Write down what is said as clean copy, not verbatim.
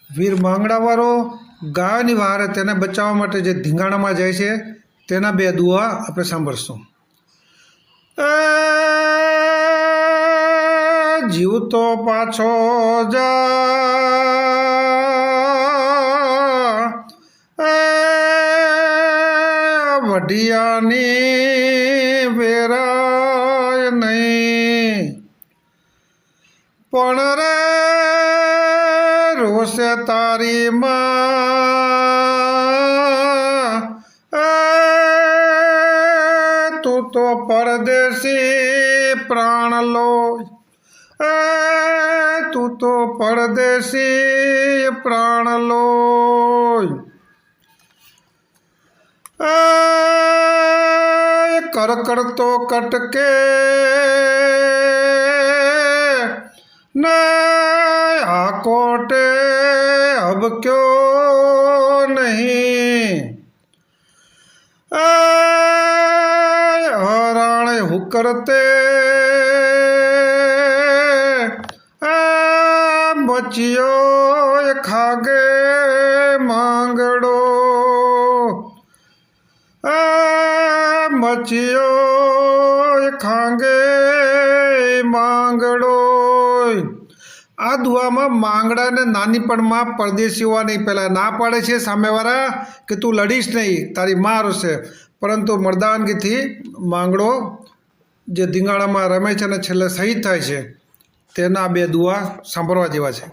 વીર માંગડાવાળો ગાયની વહારે તેને બચાવવા માટે જે ધીંગાણામાં જાય છે તેના બે દુઆ આપણે સાંભળશું. જીવ તો પાછો જા વઢિયાની વેરાય નહીં, પણ રે રોષે તારી માં તું તો પરદેશી પ્રાણ લો, તું તો પરદેશી પ્રાણ લો. કરકડતો કટકે ને આ કોટે હબક્યો નહીં, હરાણે હુકરતે મચિયો ખાગે માંગડો, મચિયો ખાંગે માંગડો. આ દુઆમાં માંગડાને નાનીપણમાં પરદેશીઓને પહેલાં ના પાડે છે સામેવાળા કે તું લડીશ નહીં, તારી માં રોશે, પરંતુ મર્દાનગીથી માંગડો જે ધીંગાણામાં રમે છે અને છેલ્લે શહીદ થાય છે તેના બે દુઆ સાંભળવા જેવા છે.